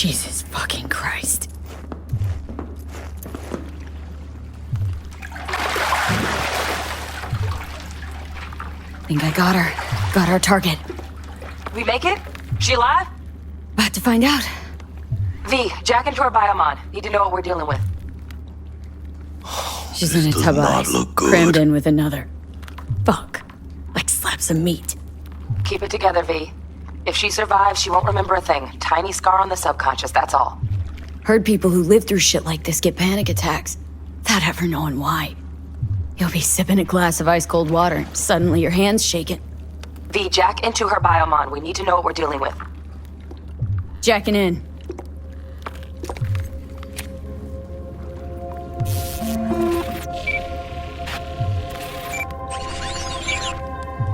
Jesus fucking Christ. Think I got her. Got our target. We make it? She alive? About to find out. V, jack into her biomon. Need to know what we're dealing with. She's in a does tub of not ice, look good. crammed in with another. Fuck. Like slabs of meat. Keep it together, V. If she survives, she won't remember a thing. Tiny scar on the subconscious, that's all. Heard people who live through shit like this get panic attacks, without ever knowing why. You'll be sipping a glass of ice-cold water, and suddenly your hand's shaking. V, jack into her biomon. We need to know what we're dealing with. Jacking in.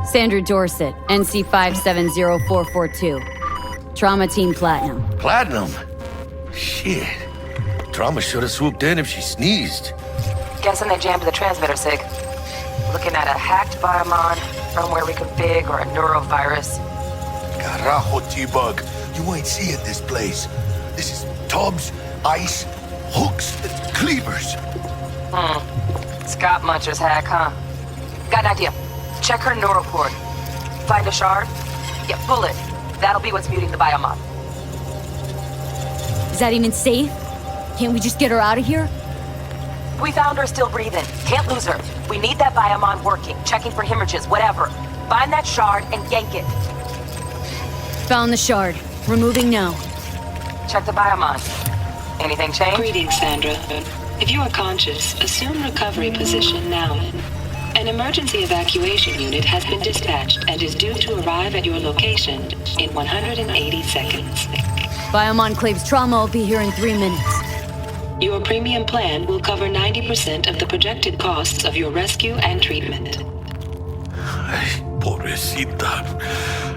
Sandra Dorset, NC 570442. Trauma Team Platinum. Platinum? Shit. Trauma should have swooped in if she sneezed. Guessing they jammed the transmitter, Sig. Looking at a hacked biomon, firmware reconfig, or a neurovirus. Carajo, T-Bug. You ain't seeing this place. This is tubs, ice, hooks, and cleavers. Scott Muncher's hack, huh? Got an idea. Check her neuroport. Find a shard? Yeah, pull it. That'll be what's muting the biomon. Is that even safe? Can't we just get her out of here? We found her still breathing. Can't lose her. We need that biomon working, checking for hemorrhages, whatever. Find that shard and yank it. Found the shard. Removing now. Check the biomon. Anything change? Greetings, Sandra. If you are conscious, assume recovery position now. An emergency evacuation unit has been dispatched and is due to arrive at your location in 180 seconds. Biomon claims trauma will be here in 3 minutes. Your premium plan will cover 90% of the projected costs of your rescue and treatment. Ay, pobrecita.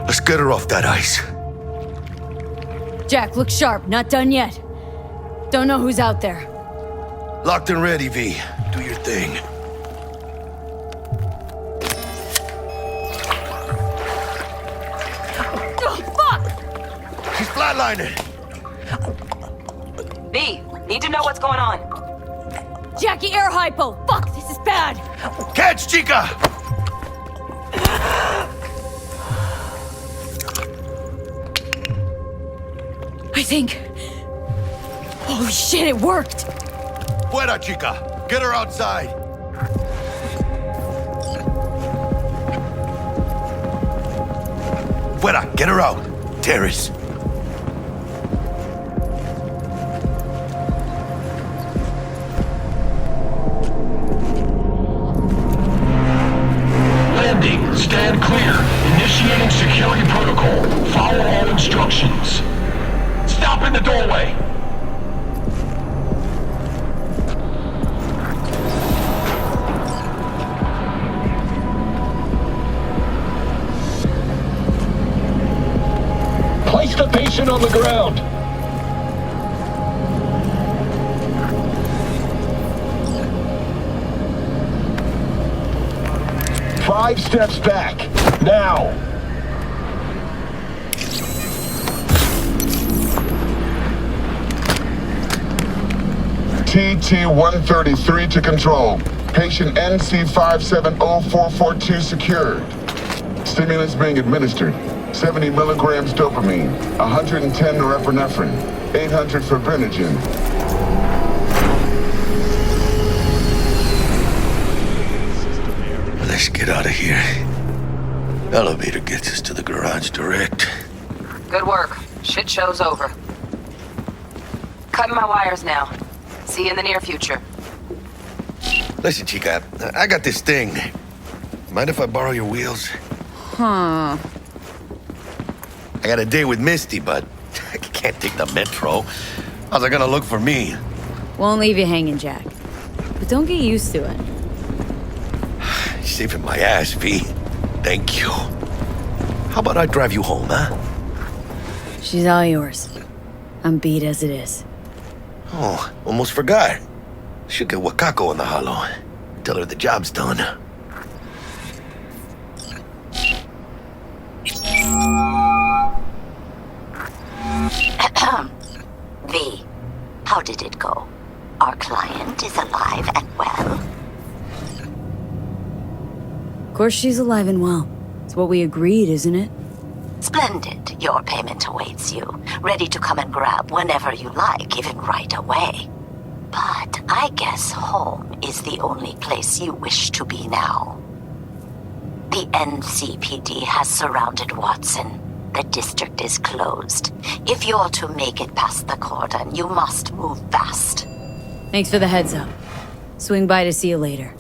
Let's get her off that ice. Jack, look sharp. Not done yet. Don't know who's out there. Locked and ready, V. Do your thing. Oh, fuck! She's flatlining. V, need to know what's going on. Jackie, air hypo! Fuck, this is bad! Catch, chica! I think... Holy shit, it worked! Fuera, chica. Get her outside. Fuera, get her out. Terrace. Landing. Stand clear. Initiating security protocol. Follow all instructions. Stop in the doorway. Place the patient on the ground. Five steps back. Now. TT-133 to control. Patient NC 570442 secured. Stimulants being administered. 70 milligrams dopamine, 110 norepinephrine, 800 fibrinogen. Let's get out of here. Elevator gets us to the garage direct. Good work. Shit show's over. Cutting my wires now. See you in the near future. Listen, chica, I got this thing. Mind if I borrow your wheels? Huh. I got a date with Misty, but I can't take the metro. How's it gonna look for me? Won't leave you hanging, Jack. But don't get used to it. You're saving my ass, V. Thank you. How about I drive you home, huh? She's all yours. I'm beat as it is. Oh, almost forgot. Should get Wakako in the hollow. Tell her the job's done. did it go? Our client is alive and well? Of course she's alive and well. It's what we agreed, isn't it? Splendid. Your payment awaits you, ready to come and grab whenever you like, even right away. But I guess home is the only place you wish to be now. The NCPD has surrounded Watson. The district is closed. If you're to make it past the cordon, you must move fast. Thanks for the heads up. Swing by to see you later.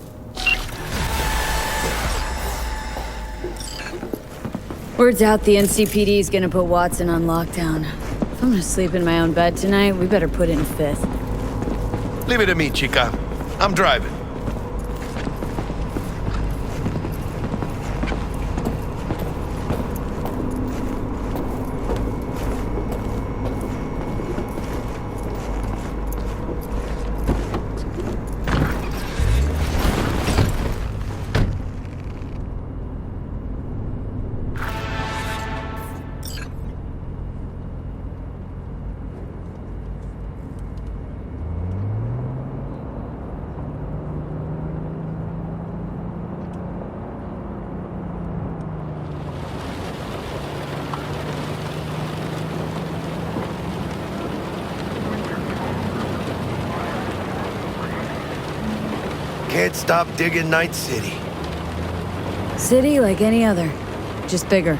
Word's out the NCPD is gonna put Watson on lockdown. If I'm gonna sleep in my own bed tonight, we better put in a fifth. Leave it to me, chica. I'm driving. Can't stop digging Night City. City like any other, just bigger.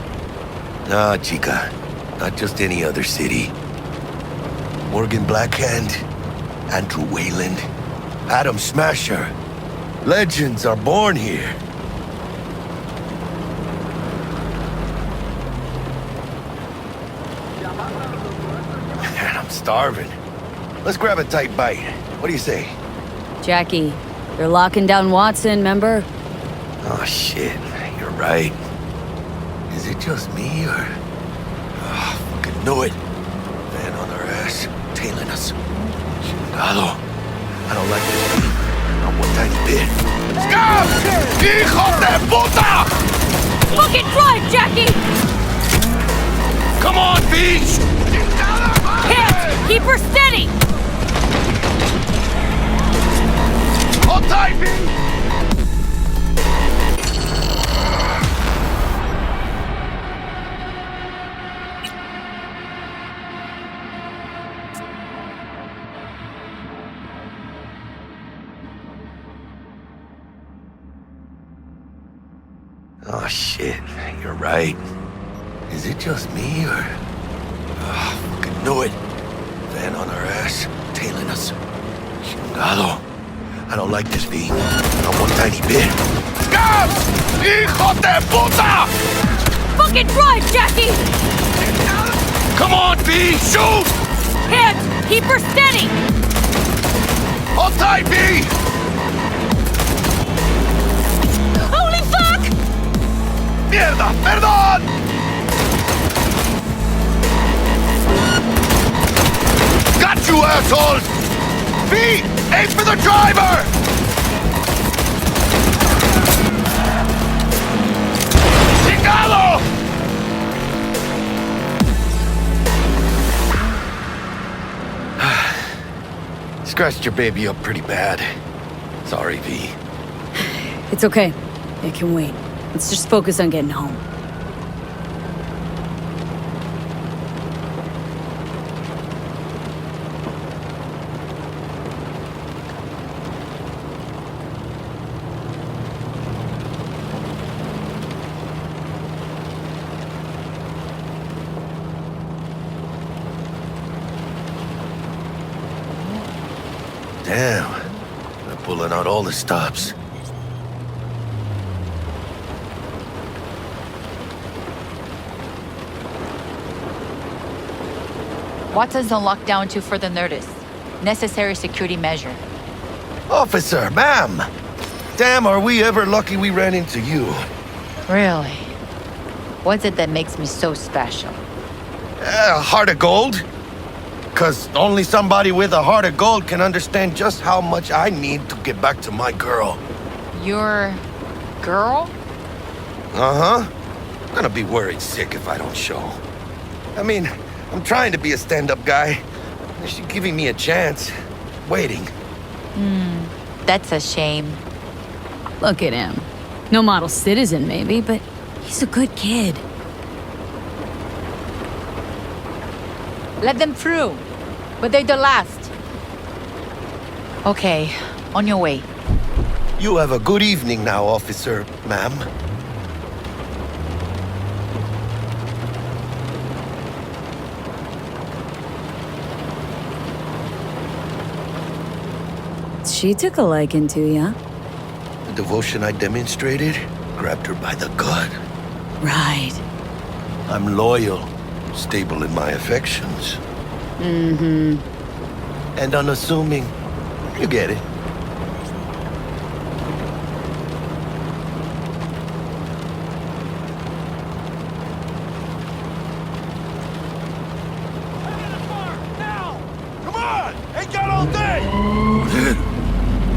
Nah, chica. Not just any other city. Morgan Blackhand, Andrew Wayland, Adam Smasher. Legends are born here. Man, I'm starving. Let's grab a tight bite. What do you say? Jackie, they're locking down Watson, remember? Oh, shit. You're right. Is it just me, or... Oh, fucking knew it. Van on our ass, tailing us. Chingado. I don't like this beat. Not one tiny bit. Scum! Hijo de puta! Fucking drive, Jackie! Come on, Beach! Hit! Keep her steady! Hold tight, Beach! Oh, shit. You're right. Is it just me, or... Oh, fucking knew it. Van on our ass, tailing us. Chingado. I don't like this, V. Not one tiny bit. Scum! Hijo de puta! Fucking drive, Jackie! Come on, V! Shoot! Hit! Keep her steady! Hold tight, V! Holy fuck! Mierda! Perdón! Got you, assholes! V! Aim for the driver! Chingado! Scratched your baby up pretty bad. Sorry, V. It's okay. It can wait. Let's just focus on getting home. Damn. They're pulling out all the stops. Watson's on lockdown until further notice. Necessary security measure. Officer, ma'am! Damn, are we ever lucky we ran into you. Really? What's it that makes me so special? Heart of gold? 'Cause only somebody with a heart of gold can understand just how much I need to get back to my girl. Your girl? Uh-huh. I'm gonna be worried sick if I don't show. I mean, I'm trying to be a stand-up guy, She's giving me a chance. Waiting. That's a shame. Look at him. No model citizen, maybe, but he's a good kid. Let them through. But they're the last. Okay, on your way. You have a good evening now, officer, ma'am. She took a liking to ya. The devotion I demonstrated grabbed her by the gut. Right. I'm loyal, stable in my affections. Mm-hmm. And unassuming. You get it.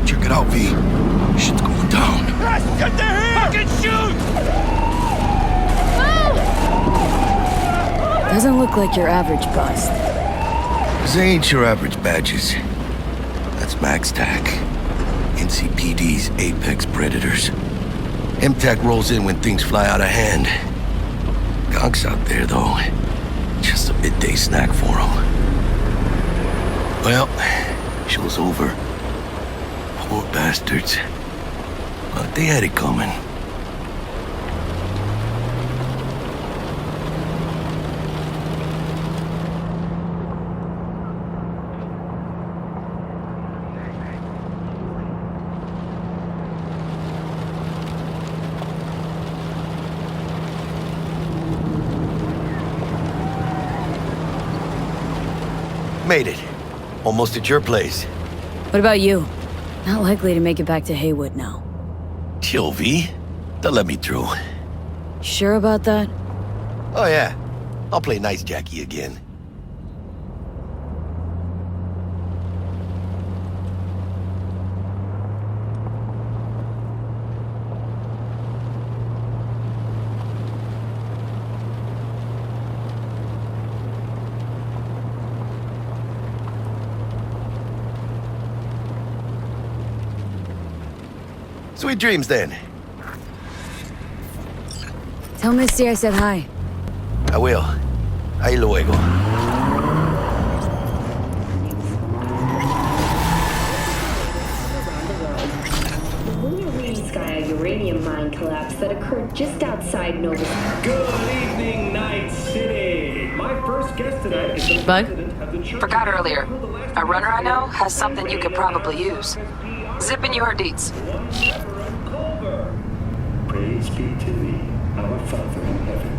Check it out, V. Shit's going down. Get there here! Fucking shoot! Doesn't look like your average bust. They ain't your average badges. That's Max TAC. NCPD's apex predators. MTAC rolls in when things fly out of hand. Gonk's out there, though. Just a midday snack for him. Well, show's over. Poor bastards. But they had it coming. Made it. Almost at your place. What about you? Not likely to make it back to Haywood now. Chill, V. They'll let me through. Sure about that? Oh, yeah. I'll play nice Jackie again. Sweet dreams, then. Tell Misty I said hi. I will. Ahí luego. The lunar reading sky a uranium mine collapse that occurred just outside Nova. Good evening, Night City. My first guest tonight is the Bud? president of the church. Forgot earlier. A runner I know has something you could probably use. Zip in your deets. Praise be to thee, our Father in heaven.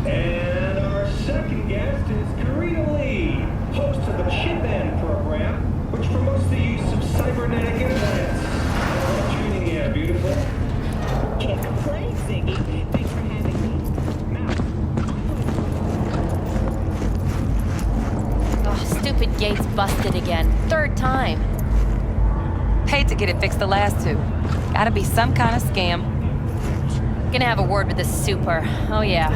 And our second guest is Karina Lee, host of the Chip In program, which promotes the use of cybernetic implants. Tuning in, beautiful. Can't complain, Ziggy. Thanks for having me. Oh, stupid gates busted again. Third time. Paid to get it fixed the last two. Gotta be some kind of scam. Gonna have a word with the super. Oh, yeah.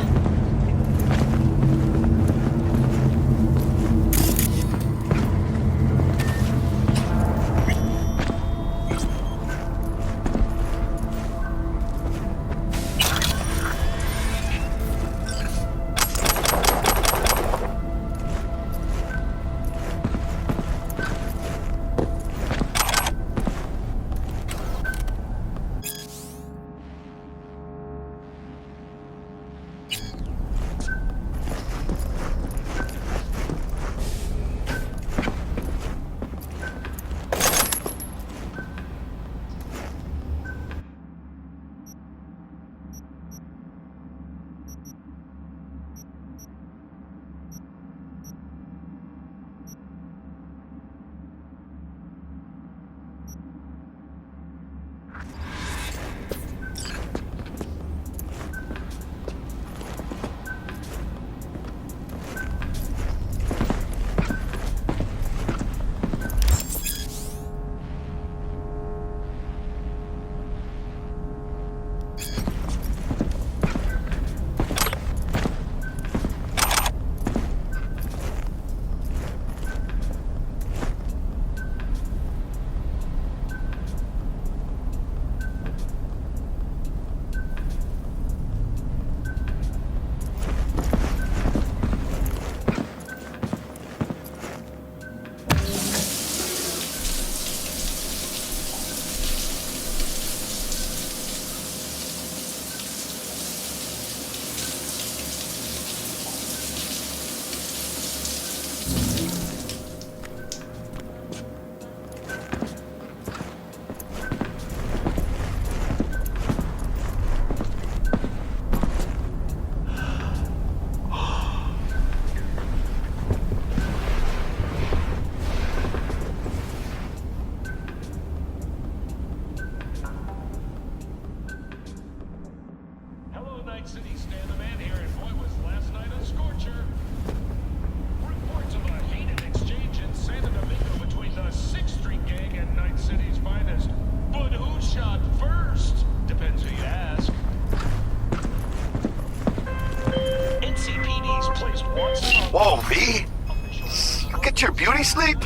any sleep?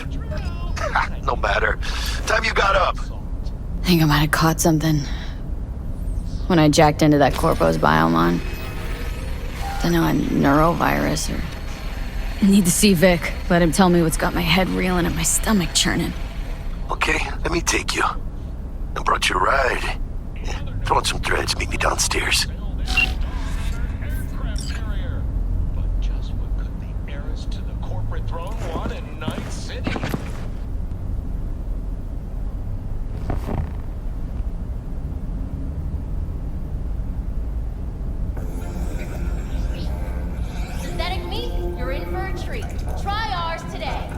No matter. Time you got up. I think I might have caught something when I jacked into that Corpo's biomon. Don't know, a neurovirus or... Need to see Vic. Let him tell me what's got my head reeling and my stomach churning. Okay, let me take you. I brought you a ride. Yeah, throw on some threads, meet me downstairs. But just what could the heiress to the corporate throne want in Night City? Synthetic meat, you're in for a treat. Try ours today.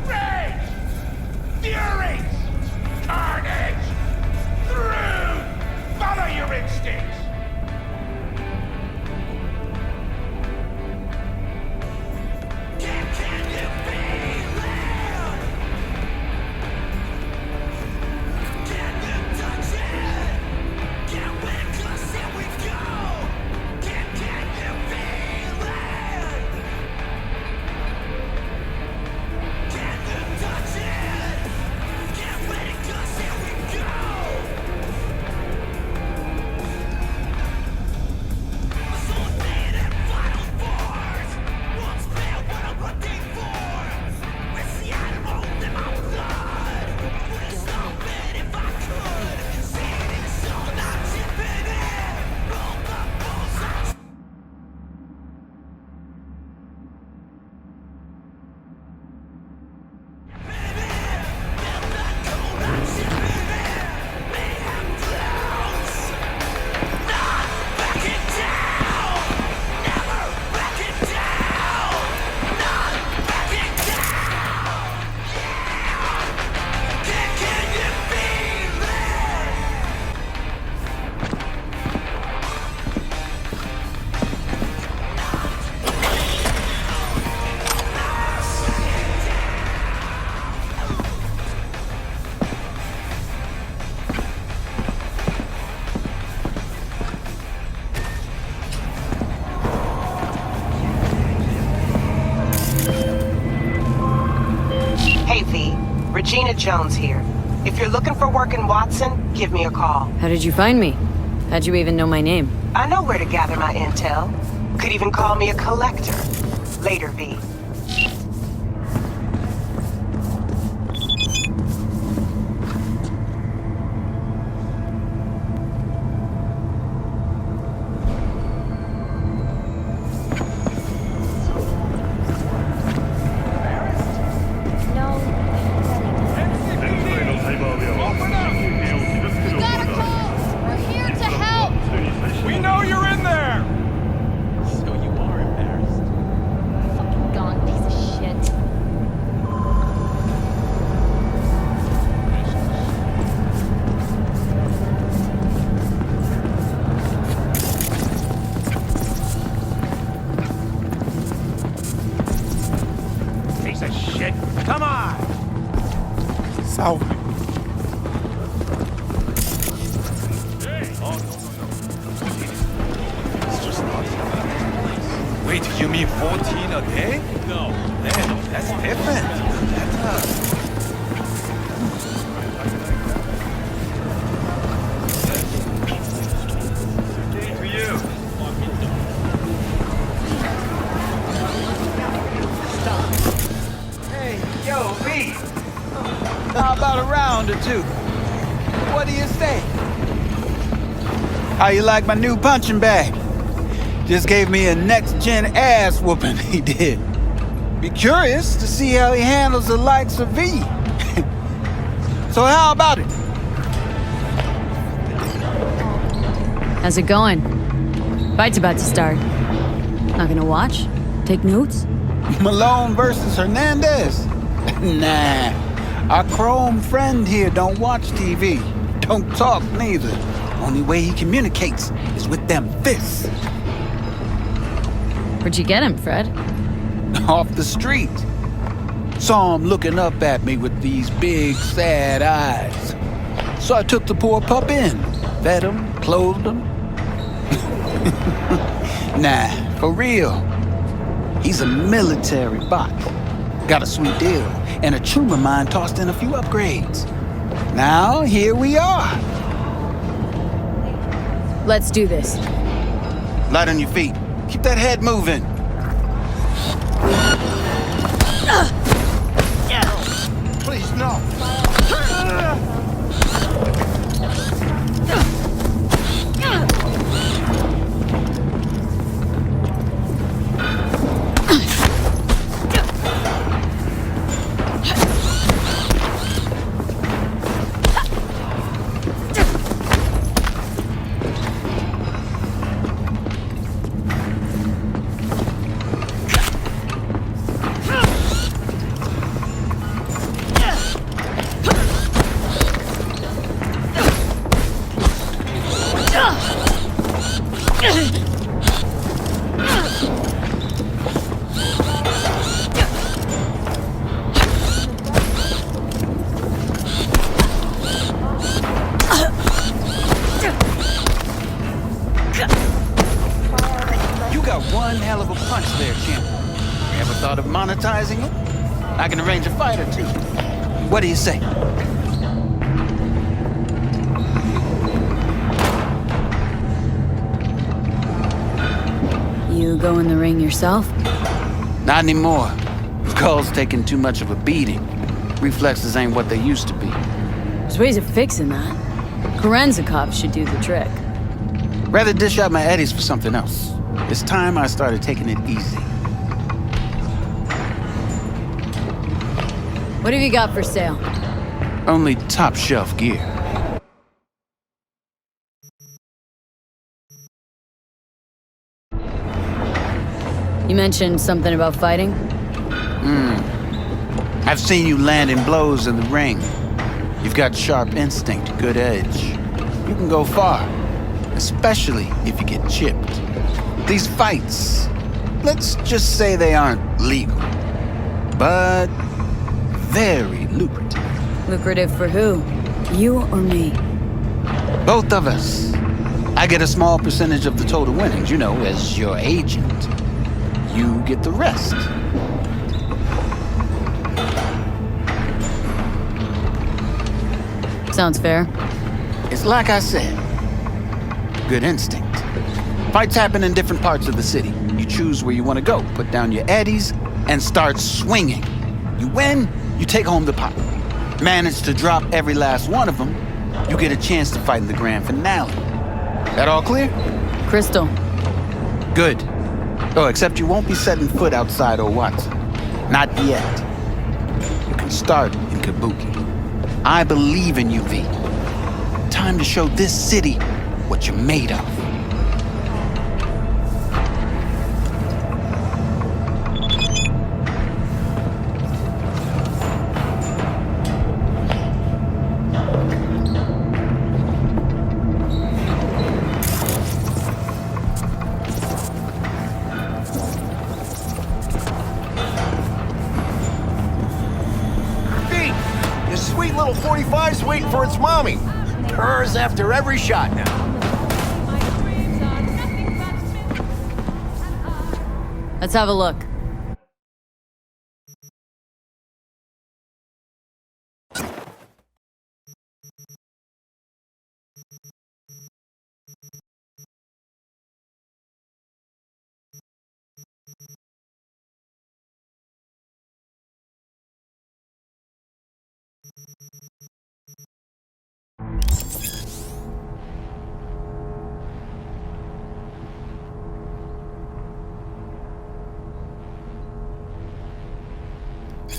Rage! Fury! Carnage! Through! Follow your instincts! Can you feel it? Can you touch it? Can we close it we go? Can you feel it? Can you touch it? Can we close it we go? So dead and final force. Won't spare what I'm looking for. With the animal in my blood. Wouldn't stop it if I could. Seeing it so not tipping it. Roll the balls. Hey, V. Regina Jones here. If you're looking for work in Watson, give me a call. How did you find me? How'd you even know my name? I know where to gather my intel. Could even call me a collector. Later, V. We got a call! We're here to help! We know you're in there! So you are embarrassed. Fucking gone piece of shit. Piece of shit. Come on! So, it's just not. Wait, you mean 14 a day? No, man, that's different. That's for you. Hey, yo, V. How about a round or two? What do you say? How you like my new punching bag? Just gave me a next-gen ass whooping, he did. Be curious to see how he handles the likes of V. So how about it? How's it going? Fight's about to start. Not gonna watch? Take notes? Malone versus Hernandez? Nah. Our chrome friend here don't watch TV. Don't talk neither. Only way he communicates is with them fists. Where'd you get him, Fred? Off the street. Saw him looking up at me with these big, sad eyes. So I took the poor pup in, fed him, clothed him. Nah, for real. He's a military bot. Got a sweet deal, and a tumor mine tossed in a few upgrades. Now, here we are. Let's do this. Light on your feet. Keep that head moving. Please, no. One hell of a punch there, champ. You ever thought of monetizing it? I can arrange a fight or two. What do you say? You go in the ring yourself? Not anymore. Skull's taking too much of a beating. Reflexes ain't what they used to be. There's ways of fixing that. Korenzakov should do the trick. Rather dish out my eddies for something else. It's time I started taking it easy. What have you got for sale? Only top shelf gear. You mentioned something about fighting? I've seen you landing blows in the ring. You've got sharp instinct, good edge. You can go far, especially if you get chipped. These fights, let's just say they aren't legal, but very lucrative. Lucrative for who? You or me? Both of us. I get a small percentage of the total winnings, as your agent. You get the rest. Sounds fair. It's like I said, good instinct. Fights happen in different parts of the city. You choose where you want to go, put down your eddies, and start swinging. You win, you take home the pot. Manage to drop every last one of them, you get a chance to fight in the grand finale. That all clear? Crystal. Good. Oh, except you won't be setting foot outside old Watson. Not yet. You can start in Kabuki. I believe in you, V. Time to show this city what you're made of. Sweet little 45's waiting for its mommy. Purrs after every shot now. Let's have a look.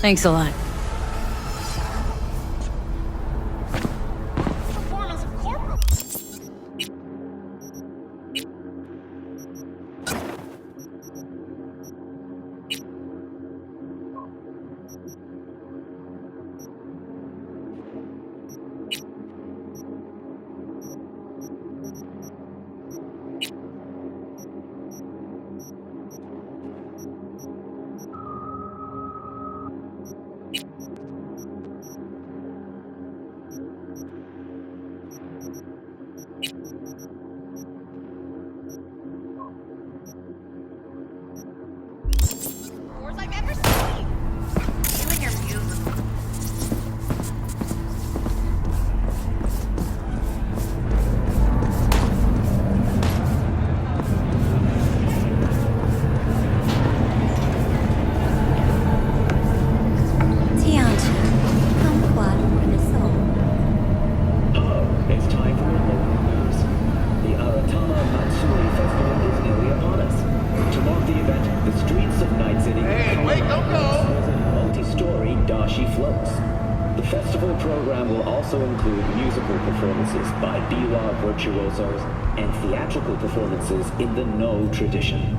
Thanks a lot. also include musical performances by biwa virtuosos and theatrical performances in the No tradition.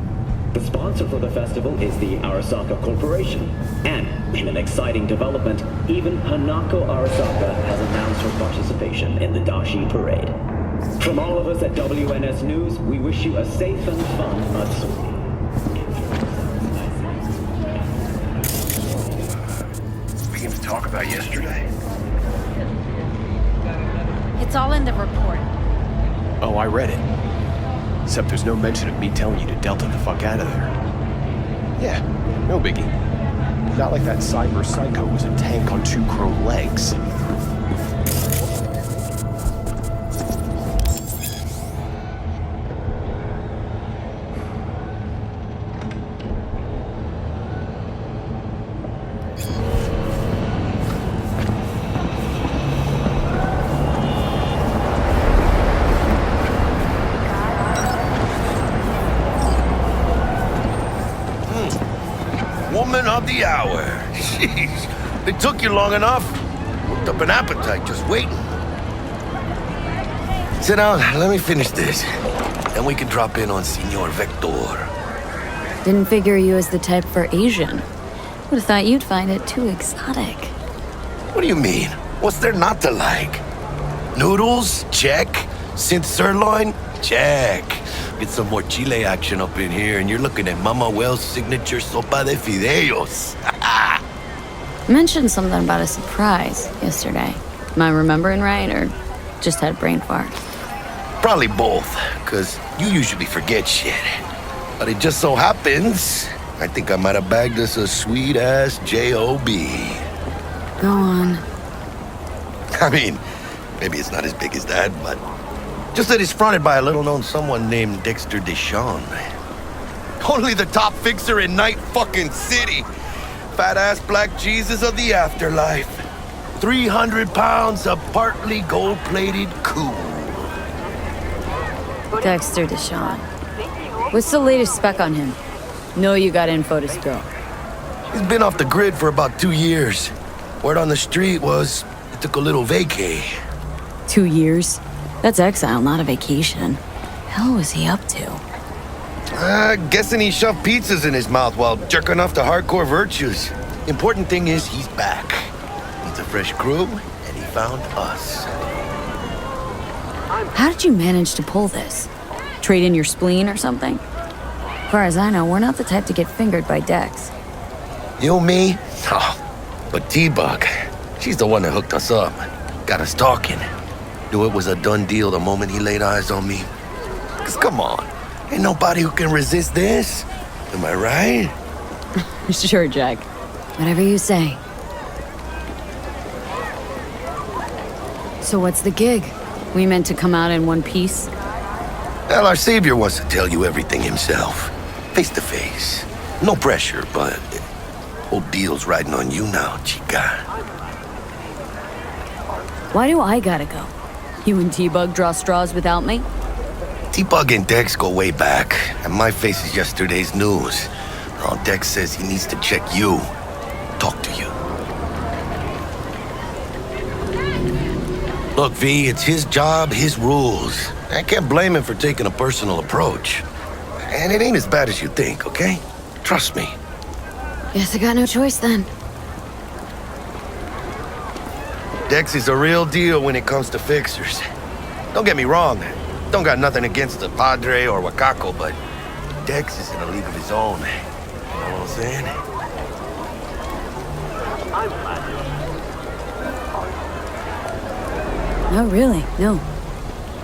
The sponsor for the festival is the Arasaka Corporation, and in an exciting development, even Hanako Arasaka has announced her participation in the Dashi Parade. From all of us at WNS News, we wish you a safe and fun Matsuri. Beginning to talk about yesterday. It's all in the report. Oh, I read it. Except there's no mention of me telling you to Delta the fuck out of there. Yeah, no biggie. Not like that cyber psycho was a tank on 2 chrome legs. Woman of the hour. Jeez, it took you long enough. Worked up an appetite just waiting. Sit down, let me finish this. Then we can drop in on Senor Vector. Didn't figure you as the type for Asian. Would have thought you'd find it too exotic. What do you mean? What's there not to like? Noodles? Check. Synth sirloin? Check. Get some more Chile action up in here, and you're looking at Mama Wells' signature sopa de fideos. Mentioned something about a surprise yesterday. Am I remembering right, or just had a brain fart? Probably both, because you usually forget shit. But it just so happens, I think I might have bagged us a sweet-ass J.O.B. Go on. I mean, maybe it's not as big as that, but just that it's fronted by a little-known someone named Dexter Deshawn. Only the top fixer in Night fucking City. Fat-ass black Jesus of the afterlife. 300 pounds of partly gold-plated cool. Dexter Deshawn. What's the latest spec on him? Know you got info to spill. He's been off the grid for about 2 years. Word on the street was he took a little vacay. 2 years? That's exile, not a vacation. Hell was he up to? Guessing he shoved pizzas in his mouth while jerking off to hardcore virtues. Important thing is he's back. Needs a fresh crew, and he found us. How did you manage to pull this? Trade in your spleen or something? As far as I know, we're not the type to get fingered by Dex. You, me? Oh, but T-Bug, she's the one that hooked us up. Got us talking. Knew it was a done deal the moment he laid eyes on me. 'Cause come on, ain't nobody who can resist this. Am I right? Sure, Jack. Whatever you say. So what's the gig? We meant to come out in one piece? Well, our savior wants to tell you everything himself. Face to face. No pressure, but whole deal's riding on you now, chica. Why do I gotta go? You and T-Bug draw straws without me? T-Bug and Dex go way back, and my face is yesterday's news. Now Dex says he needs to check you. Talk to you. Look, V, it's his job, his rules. I can't blame him for taking a personal approach. And it ain't as bad as you think, okay? Trust me. Guess I got no choice then. Dex is a real deal when it comes to fixers. Don't get me wrong, don't got nothing against the Padre or Wakako, but Dex is in a league of his own. You know what I'm saying? No, really, no.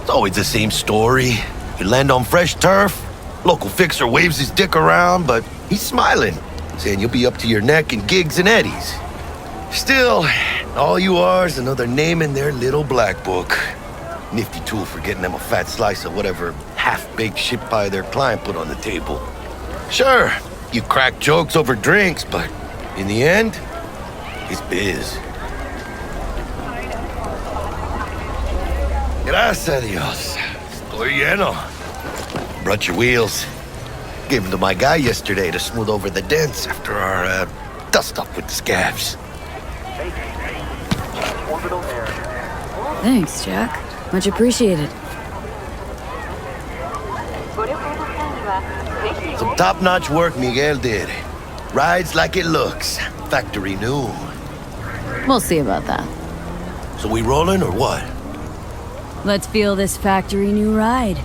It's always the same story. You land on fresh turf, local fixer waves his dick around, but he's smiling, saying you'll be up to your neck in gigs and eddies. Still, all you are is another name in their little black book. Nifty tool for getting them a fat slice of whatever half-baked shit pie their client put on the table. Sure, you crack jokes over drinks, but in the end, it's biz. Gracias a Dios. Estoy lleno. Brought your wheels. Gave them to my guy yesterday to smooth over the dents after our dust-up with the scabs. Orbital area. Thanks, Jack. Much appreciated. Some top-notch work Miguel did. Rides like it looks. Factory new. We'll see about that. So we rolling or what? Let's feel this factory new ride.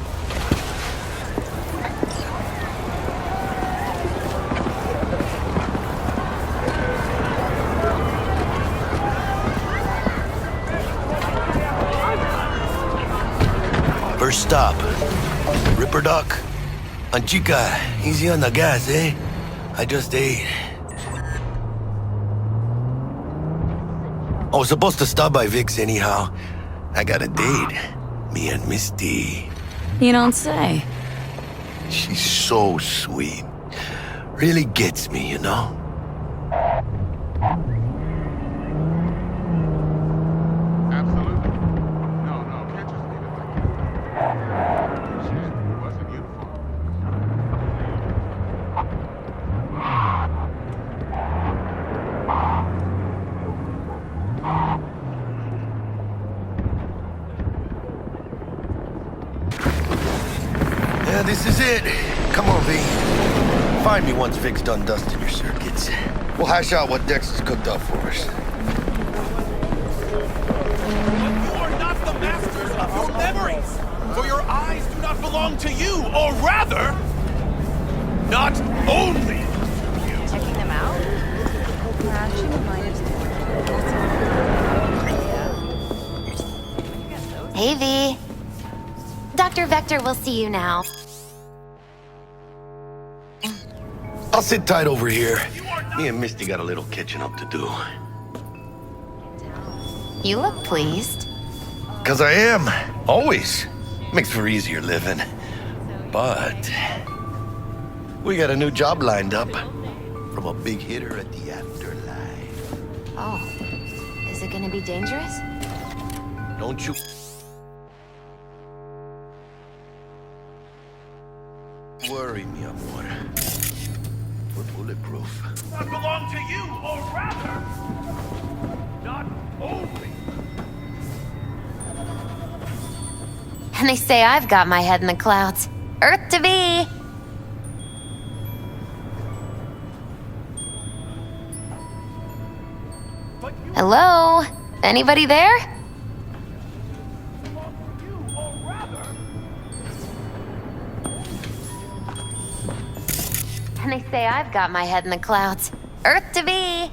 First stop. Ripper Dock. Anchica, easy on the gas, eh? I just ate. I was supposed to stop by Vic's anyhow. I got a date. Me and Misty. You don't say. She's so sweet. Really gets me, you know? Yeah, this is it. Come on, V. Find me once Vic's done dusting your circuits. We'll hash out what Dex has cooked up for us. You are not the masters of your memories, for your eyes do not belong to you, or rather, not only you. Checking them out? Crashing minus 20. Hey, V. Dr. Vector will see you now. I'll sit tight over here. Me and Misty got a little catching up to do. You look pleased. 'Cause I am. Always. Makes for easier living. But we got a new job lined up from a big hitter at the afterlife. Oh. Is it gonna be dangerous? Don't you... worry, mi amor. We're bulletproof. Not belong to you, or rather, not only. And they say I've got my head in the clouds. Earth to be! Hello? Anybody there? And they say I've got my head in the clouds. Earth to be!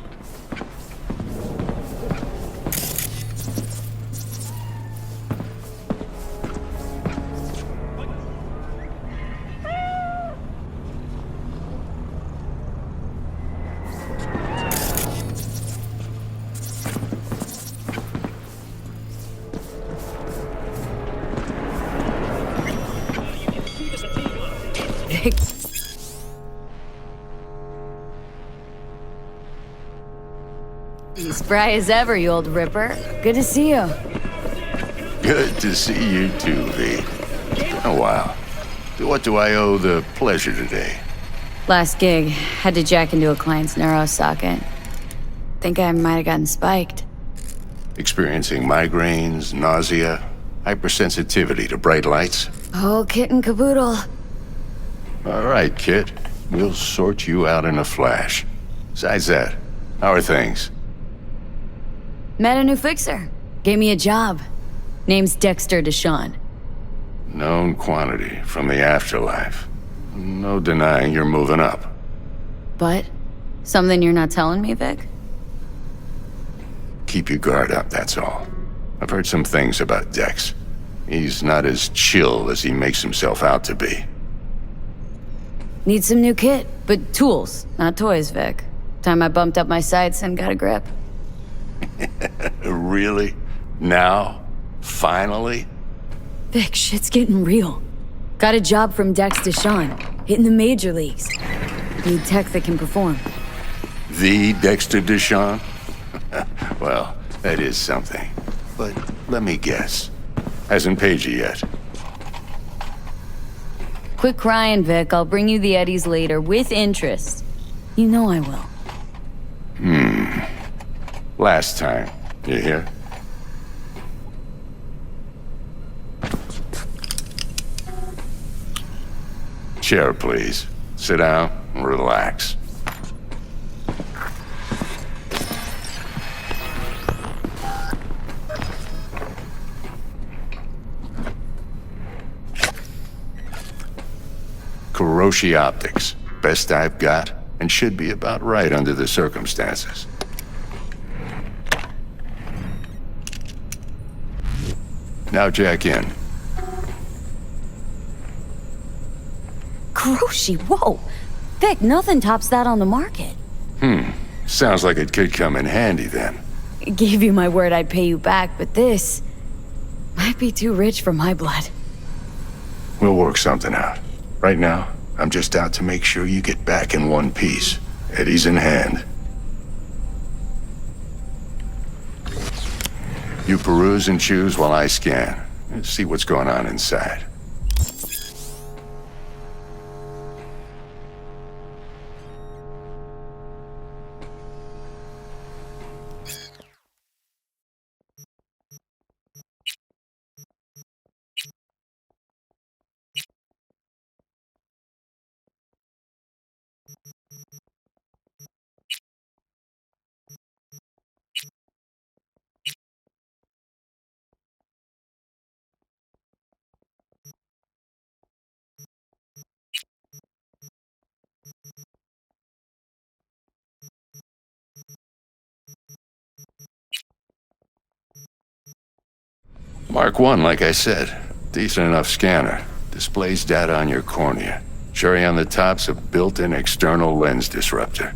You spry as ever, you old ripper. Good to see you. Good to see you too, V. Oh, wow. To what do I owe the pleasure today? Last gig, had to jack into a client's neuro socket. Think I might have gotten spiked. Experiencing migraines, nausea, hypersensitivity to bright lights? Oh, kit and caboodle. All right, Kit. We'll sort you out in a flash. Besides that, how are things? Met a new fixer. Gave me a job. Name's Dexter Deshawn. Known quantity from the afterlife. No denying you're moving up. But? Something you're not telling me, Vic? Keep your guard up, that's all. I've heard some things about Dex. He's not as chill as he makes himself out to be. Need some new kit, but tools, not toys, Vic. Time I bumped up my sights and got a grip. Really? Now? Finally? Vic, shit's getting real. Got a job from Dex Deshawn, hitting the major leagues. Need tech that can perform. The Dexter Deshawn? Well, that is something. But let me guess. Hasn't paid you yet. Quit crying, Vic. I'll bring you the Eddies later, with interest. You know I will. Last time. You hear? Chair, please. Sit down and relax. Kuroshi Optics. Best I've got, and should be about right under the circumstances. Now jack in. Kuroshi, whoa! Vic, nothing tops that on the market. Sounds like it could come in handy then. Gave you my word I'd pay you back, but this might be too rich for my blood. We'll work something out. Right now, I'm just out to make sure you get back in one piece. Eddie's in hand. You peruse and choose while I scan. Let's see what's going on inside. Mark 1, like I said. Decent enough scanner. Displays data on your cornea. Cherry on the top's a built-in external lens disruptor.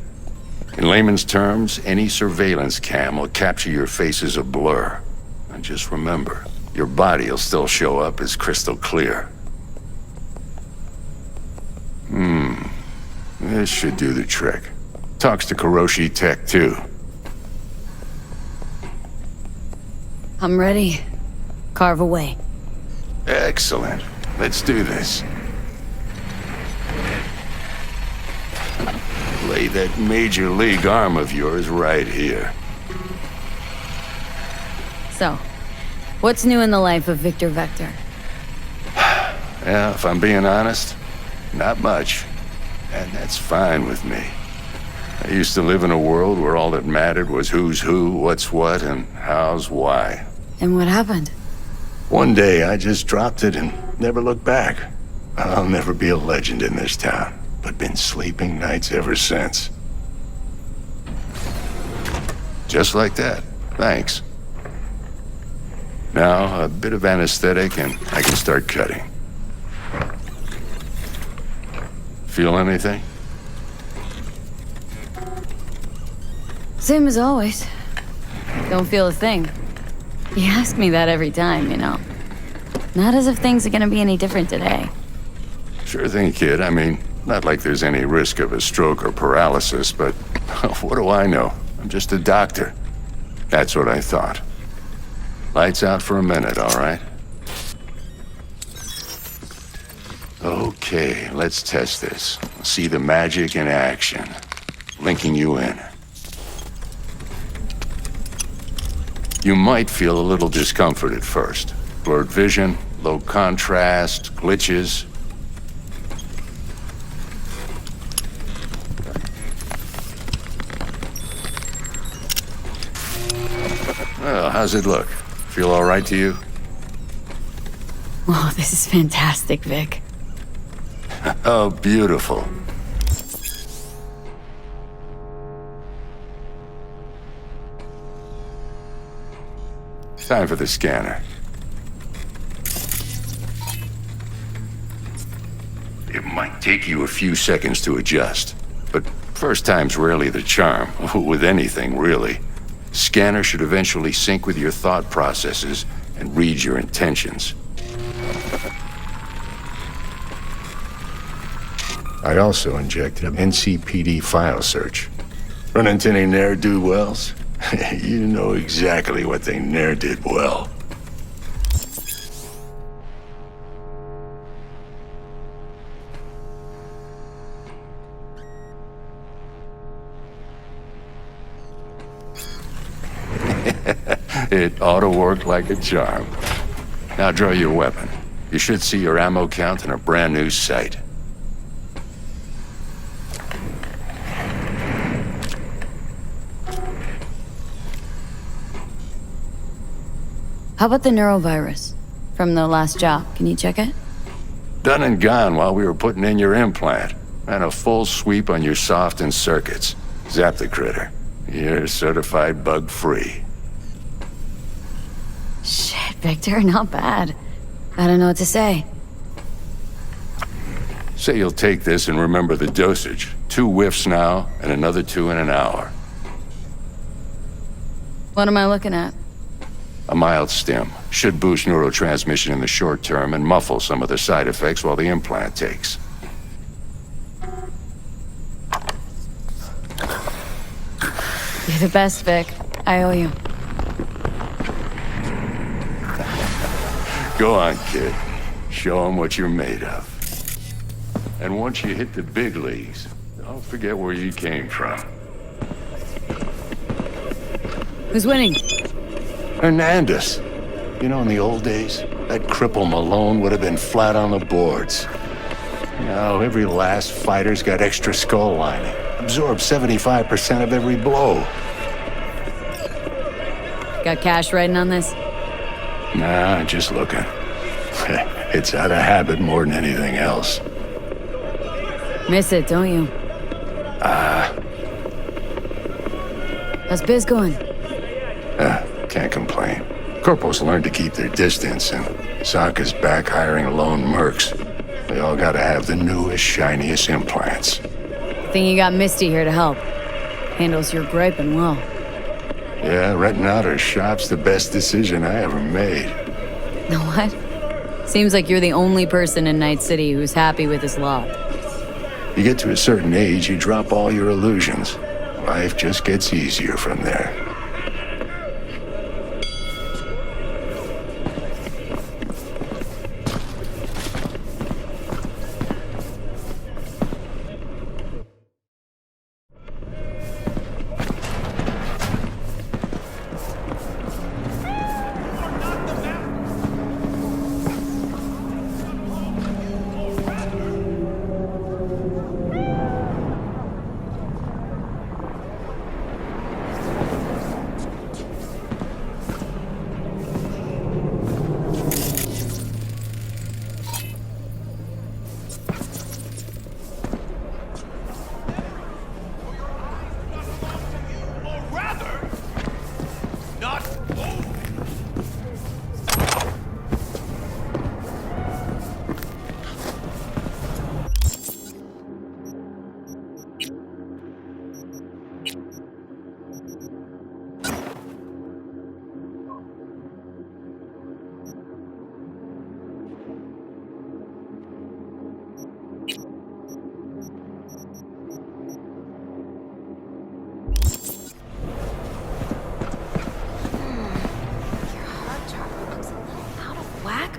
In layman's terms, any surveillance cam will capture your face as a blur. And just remember, your body will still show up as crystal clear. This should do the trick. Talks to Kuroshi Tech, too. I'm ready. Carve away. Excellent. Let's do this. Lay that major league arm of yours right here. So, what's new in the life of Victor Vector? Yeah, if I'm being honest, not much. And that's fine with me. I used to live in a world where all that mattered was who's who, what's what, and how's why. And what happened? One day, I just dropped it and never looked back. I'll never be a legend in this town, but been sleeping nights ever since. Just like that. Thanks. Now, a bit of anesthetic and I can start cutting. Feel anything? Same as always. Don't feel a thing. You ask me that every time, you know. Not as if things are gonna be any different today. Sure thing, kid. I mean, not like there's any risk of a stroke or paralysis, but what do I know? I'm just a doctor. That's what I thought. Lights out for a minute, all right? Okay, let's test this. See the magic in action. Linking you in. You might feel a little discomfort at first. Blurred vision, low contrast, glitches. Well, how's it look? Feel all right to you? Oh, this is fantastic, Vic. Oh, beautiful. Time for the scanner. It might take you a few seconds to adjust, but first time's rarely the charm, with anything, really. Scanner should eventually sync with your thought processes and read your intentions. I also injected an NCPD file search. Run into any ne'er-do-wells? You know exactly what they ne'er did well. It ought to work like a charm. Now draw your weapon. You should see your ammo count in a brand new sight. How about the neurovirus? From the last job, can you check it? Done and gone while we were putting in your implant. Ran a full sweep on your soft and circuits. Zap the critter. You're certified bug-free. Shit, Victor, not bad. I don't know what to say. Say you'll take this and remember the dosage. 2 whiffs now, and another 2 in an hour. What am I looking at? A mild stim. Should boost neurotransmission in the short term and muffle some of the side effects while the implant takes. You're the best, Vic. I owe you. Go on, kid. Show 'em what you're made of. And once you hit the big leagues, don't forget where you came from. Who's winning? Hernandez. You know, in the old days, that cripple Malone would have been flat on the boards. Now, every last fighter's got extra skull lining. Absorbs 75% of every blow. Got cash riding on this? Nah, just looking. It's out of habit more than anything else. Miss it, don't you? How's biz going? Can't complain. Corporals learned to keep their distance, and Sokka's back hiring lone mercs. They all gotta have the newest, shiniest implants. Think you got Misty here to help. Handles your griping well. Yeah, renting out her shop's the best decision I ever made. Know what? Seems like you're the only person in Night City who's happy with his lot. You get to a certain age, you drop all your illusions. Life just gets easier from there.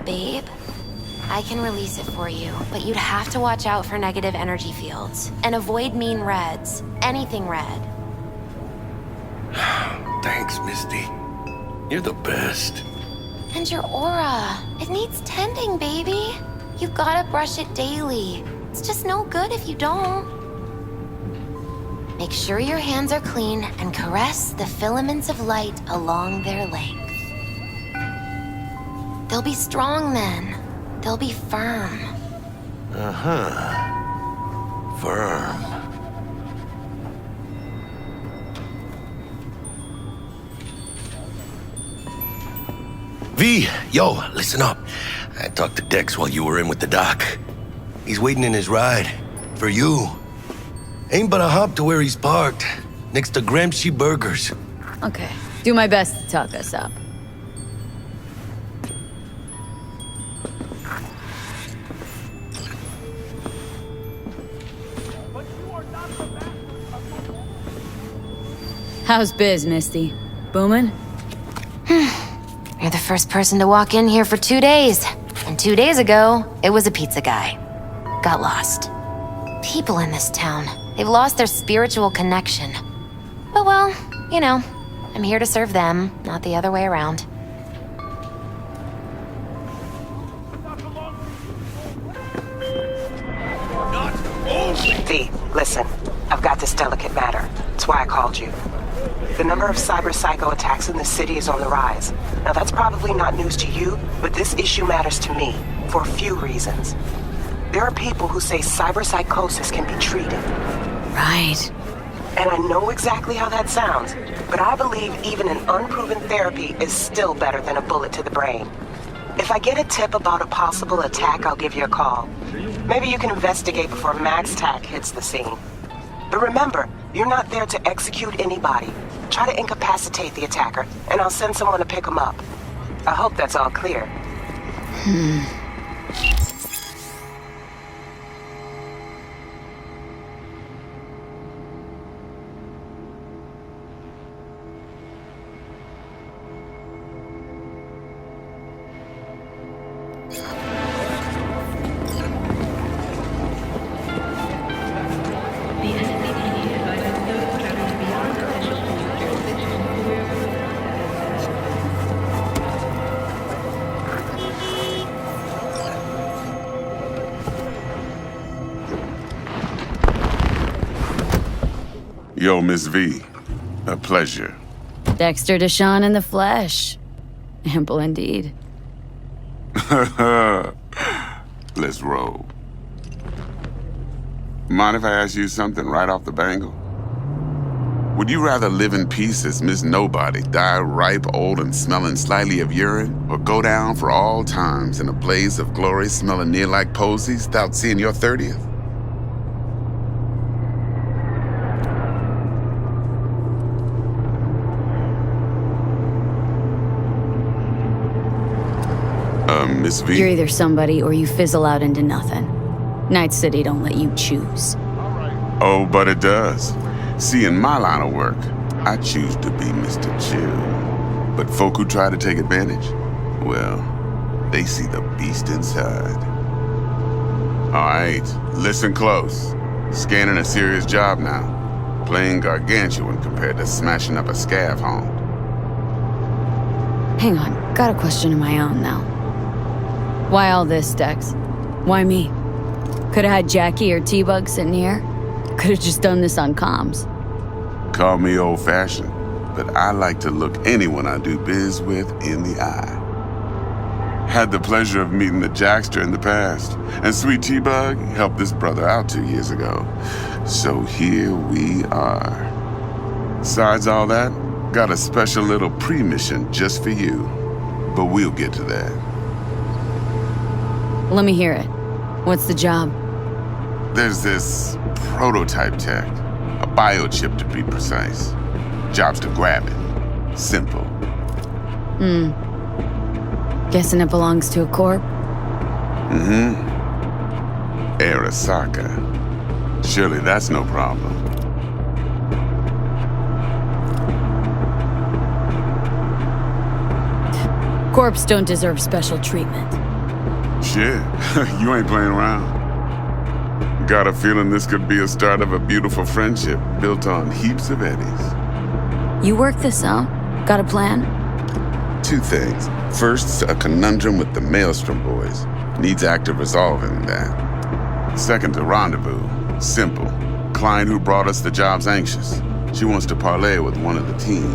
Babe, I can release it for you, but you'd have to watch out for negative energy fields and avoid mean reds. Anything red. Thanks, Misty. You're the best. And your aura, it needs tending, baby. You gotta brush it daily. It's just no good if you don't. Make sure your hands are clean and caress the filaments of light along their length. They'll be strong then. They'll be firm. Firm. V, yo, listen up. I talked to Dex while you were in with the doc. He's waiting in his ride. For you. Ain't but a hop to where he's parked. Next to Gramsci Burgers. Okay. Do my best to talk us up. How's biz, Misty? Booming? You're the first person to walk in here for 2 days. And 2 days ago, it was a pizza guy. Got lost. People in this town, they've lost their spiritual connection. But well, you know, I'm here to serve them, not the other way around. V, listen. I've got this delicate matter. That's why I called you. The number of cyber psycho attacks in the city is on the rise. Now that's probably not news to you, but this issue matters to me for a few reasons. There are people who say cyber psychosis can be treated. Right. And I know exactly how that sounds, but I believe even an unproven therapy is still better than a bullet to the brain. If I get a tip about a possible attack, I'll give you a call. Maybe you can investigate before MaxTac hits the scene. But remember, you're not there to execute anybody. Try to incapacitate the attacker, and I'll send someone to pick him up. I hope that's all clear. Yo, Miss V. A pleasure. Dexter Deshawn in the flesh. Ample indeed. Let's roll. Mind if I ask you something right off the bangle? Would you rather live in peace as Miss Nobody, die ripe, old, and smelling slightly of urine, or go down for all times in a blaze of glory smelling near like posies without seeing your 30th? Miss V? You're either somebody or you fizzle out into nothing. Night City don't let you choose. Oh, but it does. See, in my line of work, I choose to be Mr. Chill. But folk who try to take advantage, well, they see the beast inside. All right, listen close. Scanning a serious job now. Playing gargantuan compared to smashing up a scav home. Hang on, got a question of my own now. Why all this, Dex? Why me? Could've had Jackie or T-Bug sitting here. Could've just done this on comms. Call me old-fashioned, but I like to look anyone I do biz with in the eye. Had the pleasure of meeting the Jackster in the past, and Sweet T-Bug helped this brother out 2 years ago. So here we are. Besides all that, got a special little pre-mission just for you. But we'll get to that. Let me hear it. What's the job? There's this prototype tech, a biochip to be precise. Job's to grab it. Simple. Guessing it belongs to a corp? Arasaka. Surely that's no problem. Corps don't deserve special treatment. Shit, you ain't playing around. Got a feeling this could be a start of a beautiful friendship built on heaps of eddies. You work this out? Got a plan? 2 things. First, a conundrum with the Maelstrom boys. Needs active resolving that. Second, a rendezvous. Simple. Client who brought us the job's anxious. She wants to parlay with one of the team.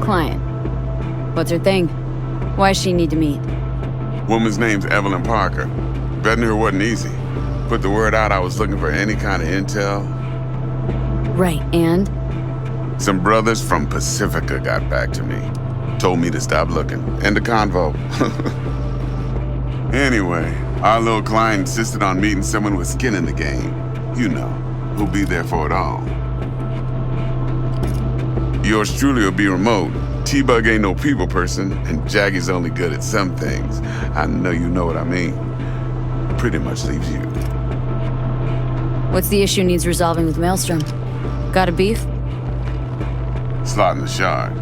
Client. What's her thing? Why does she need to meet? Woman's name's Evelyn Parker. Betting her wasn't easy. Put the word out I was looking for any kind of intel. Right, and? Some brothers from Pacifica got back to me. Told me to stop looking. End of convo. Anyway, our little client insisted on meeting someone with skin in the game. You know, who'll be there for it all. Yours truly will be remote. T-Bug ain't no people person, and Jaggy's only good at some things. I know you know what I mean. Pretty much leaves you. What's the issue needs resolving with Maelstrom? Got a beef? Slotting the shard.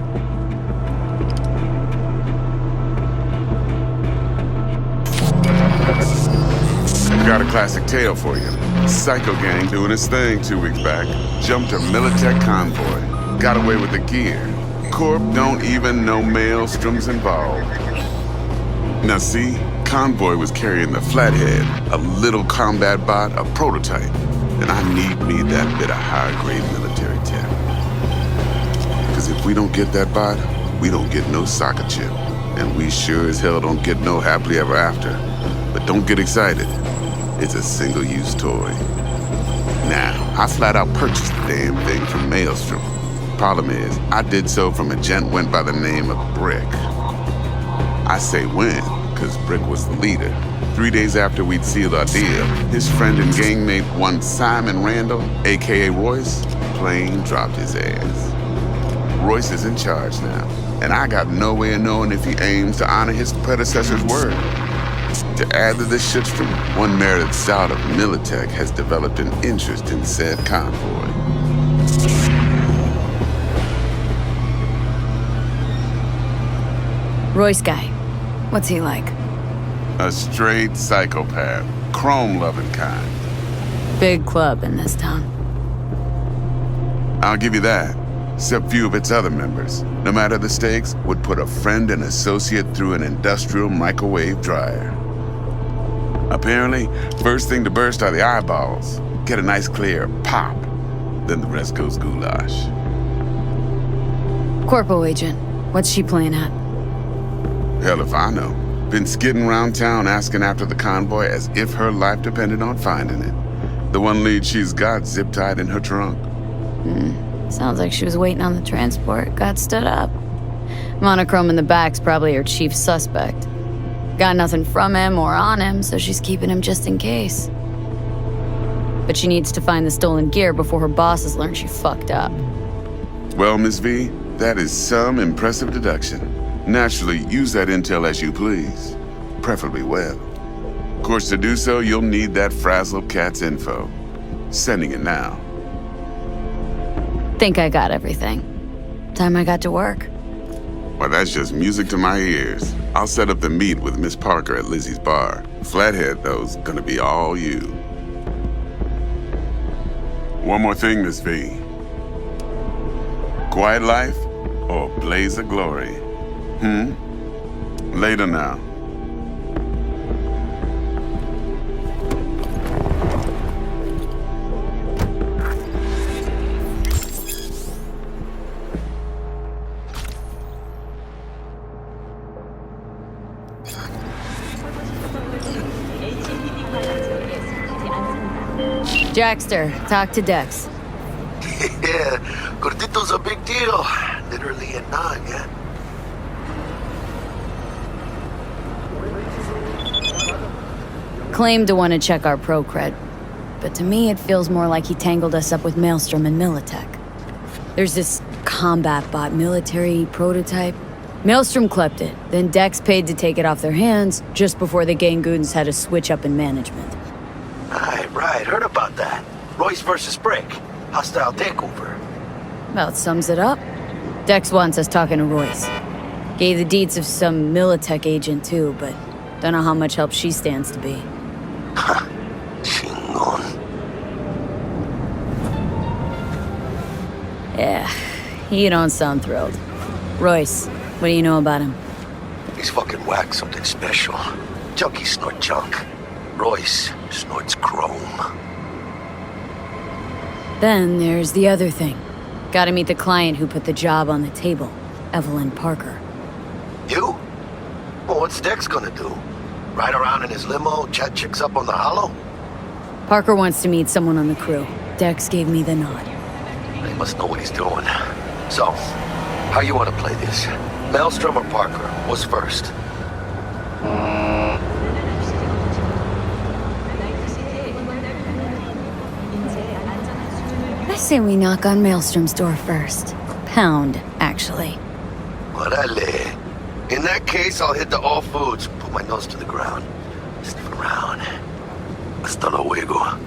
Got a classic tale for you. Psycho gang doing its thing 2 weeks back. Jumped a Militech convoy. Got away with the gear. Corp don't even know Maelstrom's involved. Now see, convoy was carrying the Flathead, a little combat bot, a prototype. then I need me that bit of high-grade military tech. Because if we don't get that bot, we don't get no soccer chip. And we sure as hell don't get no happily ever after. But don't get excited. It's a single-use toy. Now, I flat out purchased the damn thing from Maelstrom. Problem is, I did so from a gent went by the name of Brick. I say when, because Brick was the leader. 3 days after we'd sealed our deal, his friend and gangmate, one Simon Randall, aka Royce, plain dropped his ass. Royce is in charge now, and I got no way of knowing if he aims to honor his predecessor's word. To add to this shitstorm, one Meredith Stout of Militech has developed an interest in said convoy. Royce guy. What's he like? A straight psychopath. Chrome-loving kind. Big club in this town. I'll give you that. Except few of its other members, no matter the stakes, would put a friend and associate through an industrial microwave dryer. Apparently, first thing to burst are the eyeballs. Get a nice clear pop. Then the rest goes goulash. Corpo agent. What's she playing at? Hell if I know. Been skidding around town asking after the convoy as if her life depended on finding it. The one lead she's got zip-tied in her trunk. Sounds like she was waiting on the transport, got stood up. Monochrome in the back's probably her chief suspect. Got nothing from him or on him, so she's keeping him just in case. But she needs to find the stolen gear before her bosses learn she fucked up. Well, Miss V, that is some impressive deduction. Naturally, use that intel as you please. Preferably well. Of course, to do so, you'll need that frazzled cat's info. Sending it now. Think I got everything. Time I got to work. Well, that's just music to my ears. I'll set up the meet with Miss Parker at Lizzie's bar. Flathead, though's gonna be all you. One more thing, Miss V. Quiet life or blaze of glory? Later now. Jackster, talk to Dex. Yeah, Gordito's a big deal. Literally a nine, yeah? Claimed to want to check our pro cred, but to me it feels more like he tangled us up with Maelstrom and Militech. There's this combat bot military prototype. Maelstrom clept it, then Dex paid to take it off their hands just before the Gangoons had a switch up in management. Right, heard about that. Royce versus Brick. Hostile takeover. About sums it up. Dex wants us talking to Royce. Gave the deeds of some Militech agent too, but don't know how much help she stands to be. Chingon. Yeah, you don't sound thrilled. Royce, what do you know about him? He's fucking whack, something special. Junkies snort junk. Royce snorts chrome. Then there's the other thing. Gotta meet the client who put the job on the table, Evelyn Parker. You? Well, what's Dex gonna do? Ride around in his limo, chat chicks up on the hollow? Parker wants to meet someone on the crew. Dex gave me the nod. He must know what he's doing. So, how you want to play this? Maelstrom or Parker? What's first? I say we knock on Maelstrom's door first. Pound, actually. Orale. In that case, I'll hit the all foods, put my nose to the ground, sniff around. Hasta luego.